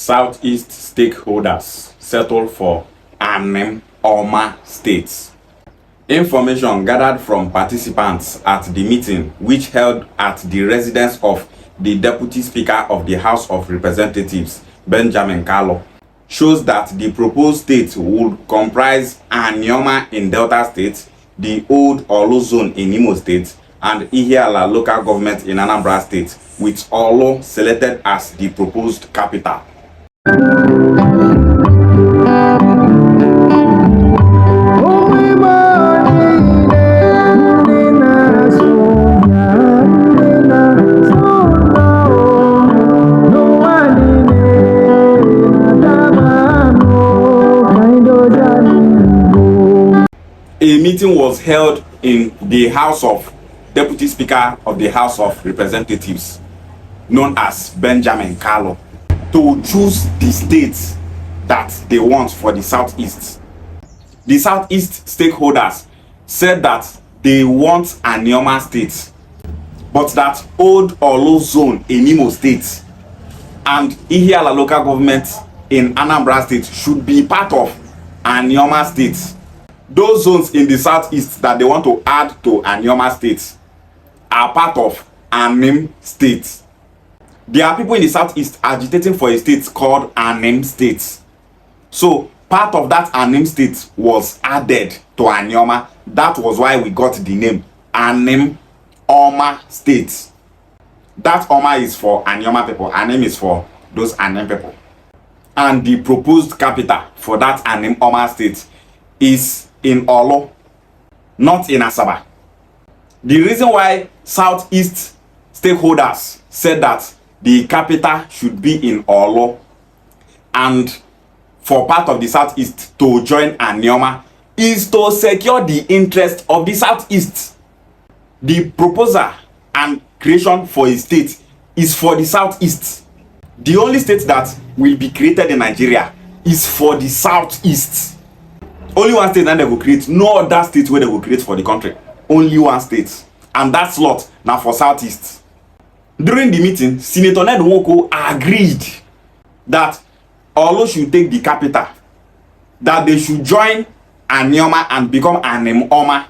Southeast stakeholders settle for Anim-Oma states. Information gathered from participants at the meeting, which held at the residence of the Deputy Speaker of the House of Representatives, Benjamin Kalu, shows that the proposed state would comprise Anioma in Delta State, the old Olu zone in Imo State, and Ihiala local government in Anambra State, with Olu selected as the proposed capital. A meeting was held in the House of Deputy Speaker of the House of Representatives, known as Benjamin Kalu, to choose the states that they want for the Southeast. The Southeast stakeholders said that they want Anioma State, but that old Olu zone in Imo State and Ihiala local government in Anambra State should be part of Anioma State. Those zones in the Southeast that they want to add to Anioma State are part of Anim State. There are people in the Southeast agitating for a state called Anim State. So part of that Anim State was added to Anioma. That was why we got the name Anim-Oma State. That Oma is for Anioma people, Anim is for those Anim people. And the proposed capital for that Anim-Oma State is in Olu, not in Asaba. The reason why Southeast stakeholders said that the capital should be in Olu and for part of the Southeast to join Anioma is to secure the interest of the Southeast. The proposal and creation for a state is for the Southeast. The only state that will be created in Nigeria is for the Southeast. Only one state that they will create, no other state where they will create for the country. Only one state, and that slot now for Southeast. During the meeting, Senator Ned Nwoko agreed that Olu should take the capital, that they should join Anioma and become Anim-Oma,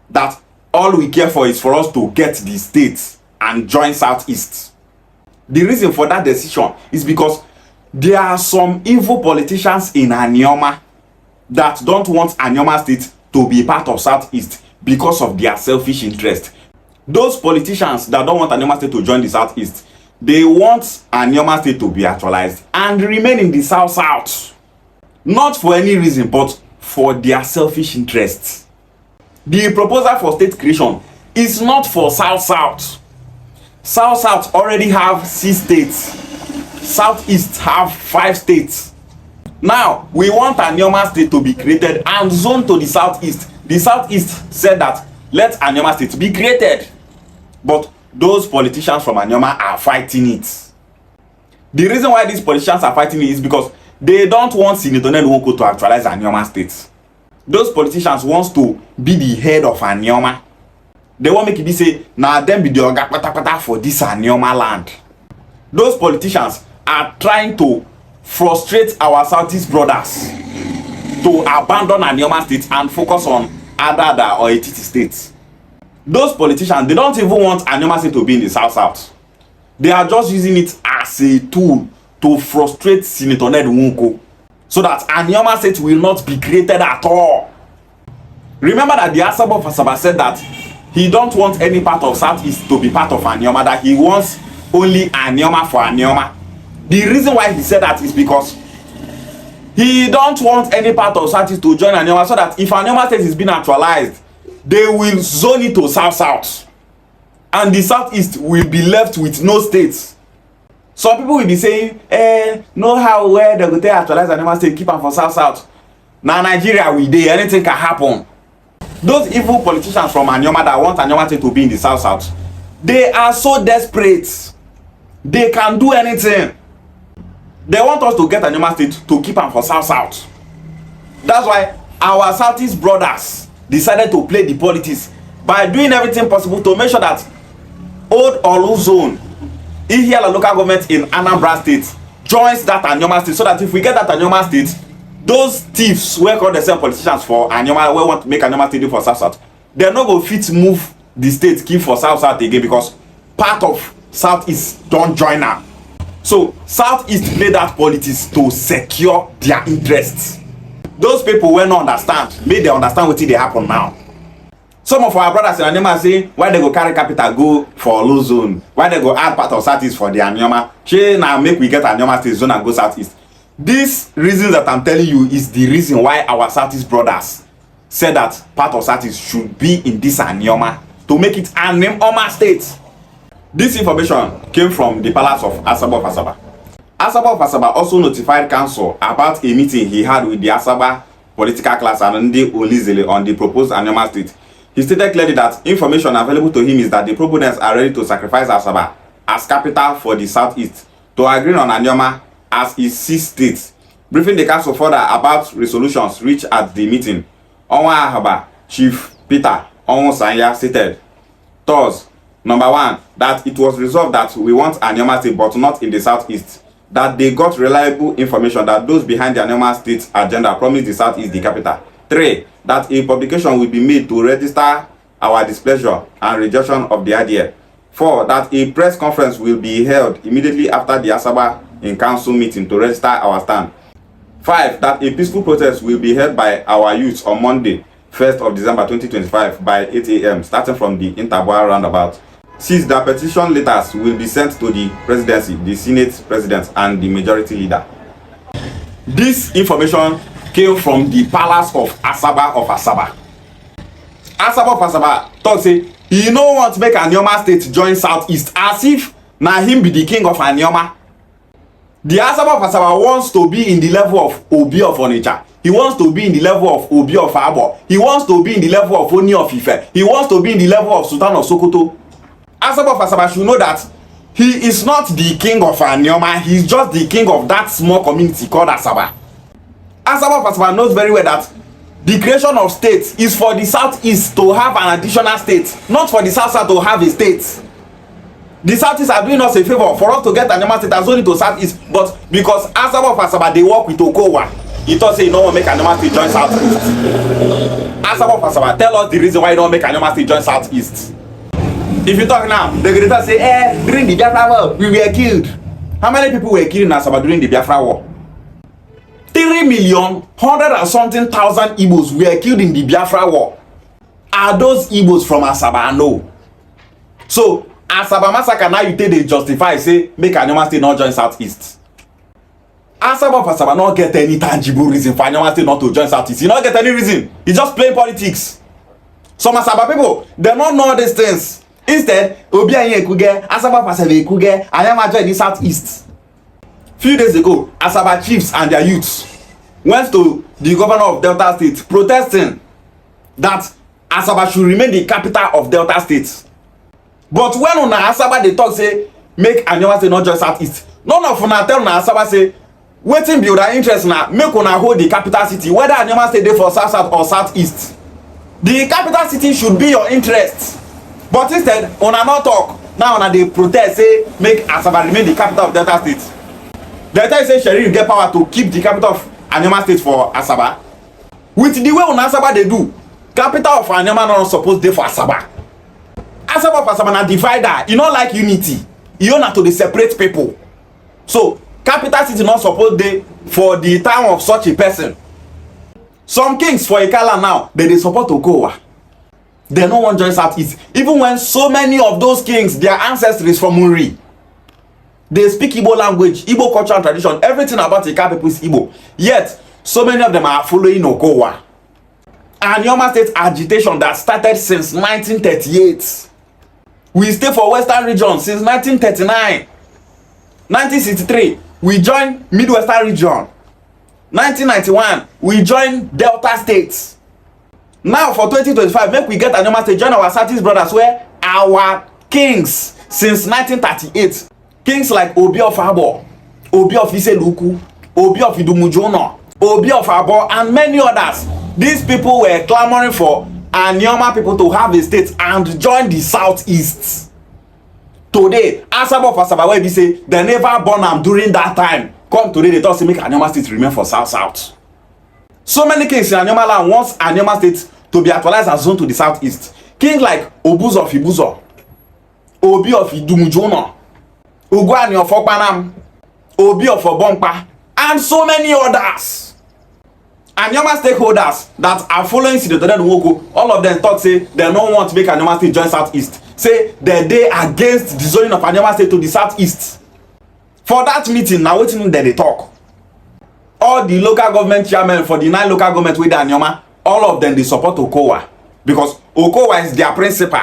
that all we care for is for us to get the states and join Southeast. The reason for that decision is because there are some evil politicians in Anioma that don't want Anioma State to be part of Southeast because of their selfish interest. Those politicians that don't want Anioma State to join the Southeast, they want Anioma State to be actualized and remain in the South. Not for any reason, but for their selfish interests. The proposal for state creation is not for South. South already have 6 states. Southeast have 5 states. Now, we want Anioma State to be created and zoned to the Southeast. The Southeast said that let Anioma State be created. But those politicians from Anioma are fighting it. The reason why these politicians are fighting it is because they don't want Senator Ned Nwoko to actualize Anioma State. Those politicians want to be the head of Anioma. They want make it be say, now them be the oga kpata for this Anioma land. Those politicians are trying to frustrate our Southeast brothers to abandon Anioma State and focus on Adada or Etiti states. Those politicians, they don't even want Anioma State to be in the South. They are just using it as a tool to frustrate Senator Ned Nwoko so that Anioma State will not be created at all. Remember that the Asaba of Asaba said that he don't want any part of Southeast to be part of Anioma, that he wants only Anioma for Anioma. The reason why he said that is because he don't want any part of Southeast to join Anioma, so that if Anioma State is being actualized, they will zone it to South. And the Southeast will be left with no states. Some people will be saying, know how where they will take actualize Anioma State, keep them for South. Now Nigeria we dey, anything can happen. Those evil politicians from Anioma that want Anioma State to be in the South, they are so desperate. They can do anything. They want us to get Anioma State to keep them for South. That's why our Southeast brothers decided to play the politics by doing everything possible to make sure that old Olu zone, Ihiala local government in Anambra State, joins that Anioma state, so that if we get that Anioma state, those thieves wey call themselves politicians for Anioma wey want to make Anioma state dey for south, dem no go fit move the state keep for south again, because part of southeast don join am. So southeast play that politics to secure their interests. Those people wey no understand, make dem understand wetin dey happen now. Some of our brothers in Anioma say why they go carry capital go for low zone, why they go add part of southeast for the Anioma, shey na make we get Anioma state zone and go southeast. This reason that I'm telling you is the reason why our southeast brothers said that part of southeast should be in this Anioma to make it Anim-Oma state. This information came from the palace of Asaba of Asaba. Asaba of Asaba also notified council about a meeting he had with the Asaba political class and Ndi Olizele on the proposed Anioma state. He stated clearly that information available to him is that the proponents are ready to sacrifice Asaba as capital for the southeast to agree on Anioma as its sixth state. Briefing the council further about resolutions reached at the meeting, Onwa Ahaba Chief Peter Onwusanya stated, thus, number one, that it was resolved that we want Anioma state but not in the southeast. That they got reliable information that those behind the Anioma state agenda promised the southeast the capital. 3. That a publication will be made to register our displeasure and rejection of the idea. 4. That a press conference will be held immediately after the Asaba in council meeting to register our stand. 5. That a peaceful protest will be held by our youth on Monday, 1st of December 2025 by 8 a.m. starting from the Interboa roundabout. 6. That petition letters will be sent to the presidency, the senate president, and the majority leader. This information came from the palace of Asaba of Asaba. Asaba of Asaba talk say he no want make Anioma state join southeast as if na him be the king of Anioma. The Asaba of Asaba wants to be in the level of Obi of Onitsha. He wants to be in the level of Obi of Abo. He wants to be in the level of Oni of Ife. He wants to be in the level of Sultan of Sokoto. Asaba of Asaba should know that he is not the king of Anioma. He is just the king of that small community called Asaba. Asaba of Asaba knows very well that the creation of states is for the southeast to have an additional state, not for the south to have a state. The southeast are doing us a favor for us to get Anioma state as only to southeast, but because Asaba of Asaba they work with Okowa, he thought say no one make Anioma state join southeast. Asaba of Asaba tell us the reason why you don't make Anioma state join southeast. If you talk now, the Greta say, during the Biafra war, we were killed. How many people were killed in Asaba during the Biafra war? 3,100,000 and something Igbos were killed in the Biafra war. Are those Igbos from Asaba? No. So, Asaba massacre now you take they justify, say, make Anioma state not join southeast. Asaba of Asaba not get any tangible reason for Anioma state not to join southeast. He not get any reason. He just playing politics. Some Asaba people, they don't know these things. Instead, Obi Anyi Ekuge, Asaba of Asaba Ekuge, Anioma join the southeast. Few days ago, Asaba chiefs and their youths went to the governor of Delta State protesting that Asaba should remain the capital of Delta State. But when una Asaba they talk say make Anioma state not join southeast, none of una tell una Asaba say wetin be una interest na make una hold the capital city whether Anioma state dey for south or southeast. The capital city should be your interest. But instead, una not talk. Now una dey protest say make Asaba remain the capital of Delta State. Delta say Sheriff get power to keep the capital of Anioma state for Asaba. With the way una Asaba dey do, capital of Anioma not suppose dey for Asaba. Asaba of Asaba na divider. E no like unity. E own na to dey separate people. So capital city not suppose dey for the town of such a person. Some kings for Ikala now they support Okowa. They no wan join southeast, even when so many of those kings their ancestry is from Muri. They speak Igbo language, Igbo culture and tradition. Everything about Ika people is Igbo. Yet so many of them are following Okowa. Anioma state agitation that started since 1938. We stay for Western region since 1939. 1963 we joined Midwestern region. 1991 we joined Delta states. Now for 2025 make we get Anioma state join our southeast brothers where our kings since 1938, kings like Obi of Abo, Obi of Iseluku, Obi of Idumujono, Obi of Abo, and many others. These people were clamoring for Anioma people to have a state and join the southeast. Today, Asaba of Asaba where they say they never born am during that time. come today they talk say make Anioma state remain for south. So many kings in Anioma land wants Anioma state to be actualized and zoned to the southeast. Kings like Obuzo of Ibuzo, Obi of Idumujono, Ukwuani of Okpanam, Obi of Obompa, and so many others. Anioma stakeholders that are following Senator Nwoko, all of them talk say they don't want to make Anioma state join southeast. Say they against the zoning of Anioma state to the southeast. For that meeting, now wetin they talk. All the local government chairmen for the 9 local government with Anioma, all of them they support Okowa because Okowa is their principal.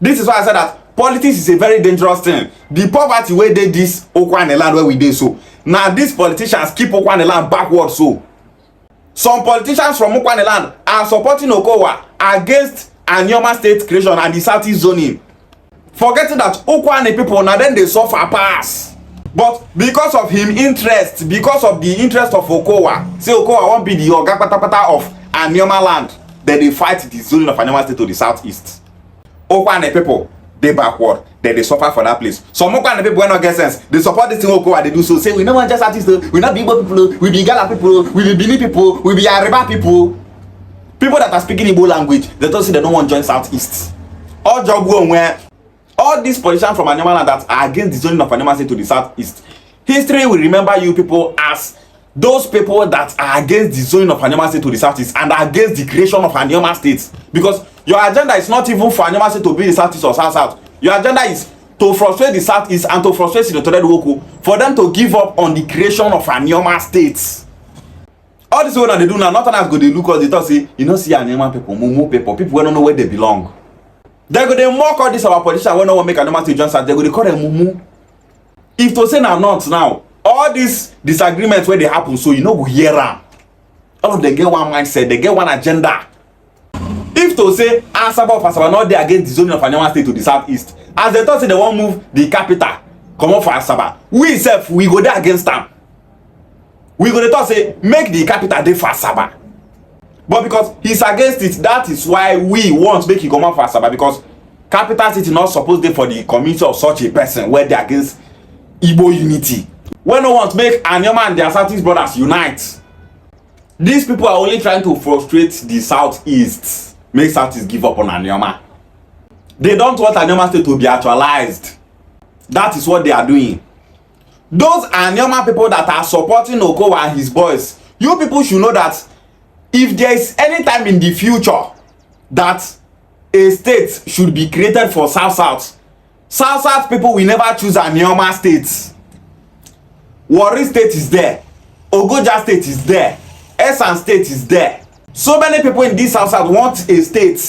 This is why I said that politics is a very dangerous thing. The poverty where they this Ukwuani land where we did so. Now these politicians keep Ukwuani land backward so. Some politicians from Ukwuani land are supporting Okowa against Anioma state creation and the southeast zoning. Forgetting that Ukwuani people now then they suffer pass. But because of him interest, because of the interest of Okowa, say Okowa won't be the oga patapata of Anioma land, then they fight the zoning of Anioma state to the southeast. Ukwuani people, they backward, then they suffer for that place. Some Ukwuani people when not get sense, they support this thing Okowa, they do so. Say we no want just artists, we not be Igbo people, we be Gala people, we be Bini people, we be Yoruba people. People that are speaking Igbo language, they don't say they don't want to join southeast. All job go where all these politicians from Anioma land that are against the zoning of Anioma state to the southeast, history will remember you people as those people that are against the zoning of Anioma state to the southeast and are against the creation of Anioma state. Because your agenda is not even for Anioma state to be the southeast or south. Your agenda is to frustrate the southeast and to frustrate Senator Nwoko for them to give up on the creation of Anioma state. All this one that they do now, not enough go they look us, they talk say, you know, see Anioma people, Mumu people who don't know where they belong. They go they mock all this our politicians when no one make Anioma state join south, they go they call them Mumu. If to say now not now, all these disagreements where they happen, so you know we hear them. All of them get one mindset, they get one agenda. If to say Asaba of Asaba not there against the zoning of Anioma state to the southeast, as they thought say they won't move the capital, come on for Asaba. We self we go there against them. We go to talk say make the capital dey for Asaba. But because he's against it, that is why we want to make it come out for Asaba, because capital city not supposed to for the community of such a person where they against Igbo unity. When no want to make Anioma and their southeast brothers unite. These people are only trying to frustrate the southeast, make southeast give up on Anioma. They don't want Anioma state to be actualized. That is what they are doing. Those Anioma people that are supporting Okowa and his boys, you people should know that if there is any time in the future that a state should be created for south people will never choose Anioma state. Warri state is there, Ogoja state is there, Esan state is there. So many people in this south want a state.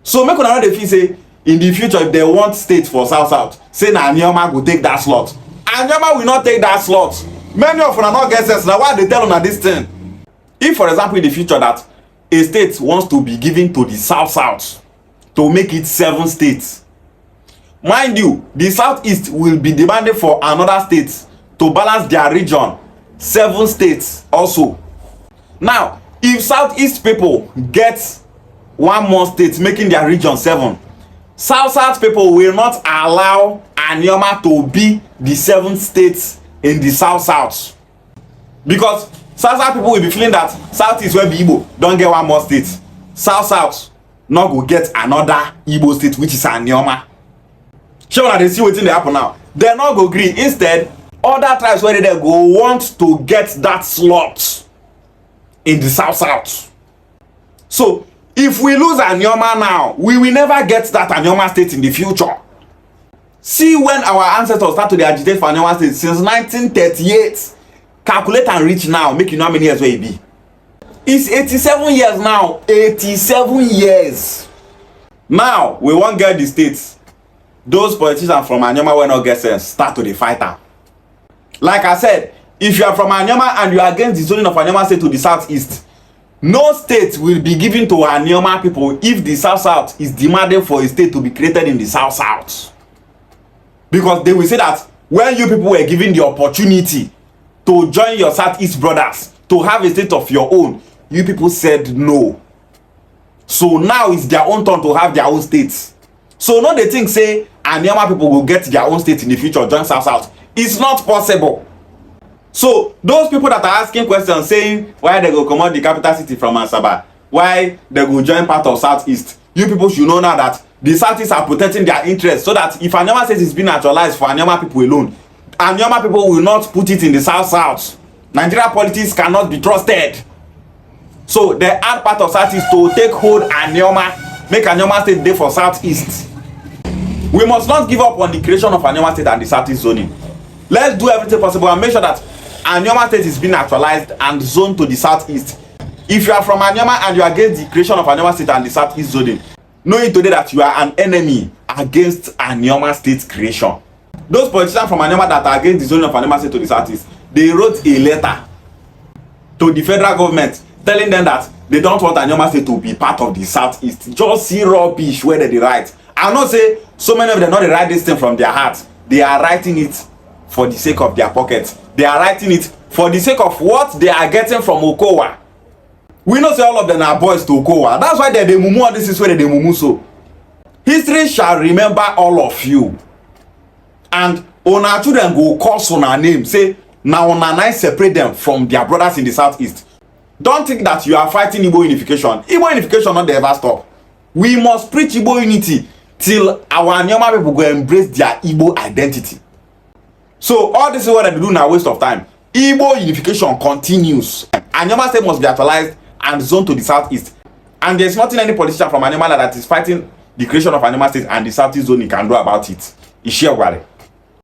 So make una know dey feel say in the future if they want state for south, say na Anioma go take that slot. Anioma will not take that slot. Many of una not get sense. Now why they tell una this thing? If for example in the future that a state wants to be given to the south to make it 7 states, mind you, the southeast will be demanding for another state to balance their region, 7 states also. Now if southeast people get one more state making their region 7, south people will not allow Anioma to be the 7th state in the south, because south people will be feeling that southeast where be Igbo don't get one more state, south not go get another Igbo state which is Anioma. Sure that they see wetin dey happen now, they not go gree. Instead other tribes where they go want to get that slot in the south. So if we lose Anioma now, we will never get that Anioma state in the future. See when our ancestors start to agitate for Anioma state since 1938. Calculate and reach now, make you know how many years where it be. It's 87 years now. 87 years. Now we won't get the states. Those politicians from Anioma will not get sense, start to the fighter. Like I said, if you are from Anioma and you are against the zoning of Anioma state to the southeast, no state will be given to Anioma people if the south is demanding for a state to be created in the south. Because they will say that when you people were given the opportunity to join your southeast brothers to have a state of your own, you people said no. So now it's their own turn to have their own states. So no they think say Anioma people will get their own state in the future, join south. It's not possible. So those people that are asking questions saying why they go comot the capital city from Asaba, why they go join part of Southeast, you people should know now that the Southeast are protecting their interests, so that if Anioma says it's been naturalized for Anioma people alone, Anioma people will not put it in the South. Nigeria politics cannot be trusted. So they add part of Southeast to take hold Anioma, make Anioma state there for Southeast. We must not give up on the creation of Anioma state and the Southeast zoning. Let's do everything possible and make sure that Anioma state is being naturalized and zoned to the Southeast. If you are from Anioma and you are against the creation of Anioma state and the Southeast zoning, knowing today that you are an enemy against Anioma state creation. Those politicians from Anioma that are against the zoning of Anioma state to the Southeast, they wrote a letter to the federal government telling them that they don't want Anioma state to be part of the Southeast. Just see rubbish where they write. I not say so many of them not write this thing from their heart. They are writing it for the sake of their pockets. They are writing it for the sake of what they are getting from Okowa. We know say all of them are boys to Okowa. That's why they mumu all this is where they mumu so. History shall remember all of you. And una children go call una name. Say, now una nine separate them from their brothers in the Southeast. Don't think that you are fighting Igbo unification. Igbo unification not ever stop. We must preach Igbo unity till our Anioma people go embrace their Igbo identity. So all this is what they do now, waste of time. Igbo unification continues. Anioma state must be actualized and zoned to the Southeast. And there's nothing any politician from Anioma that is fighting the creation of Anioma state and the Southeast zone can do about it. Ishiagwale.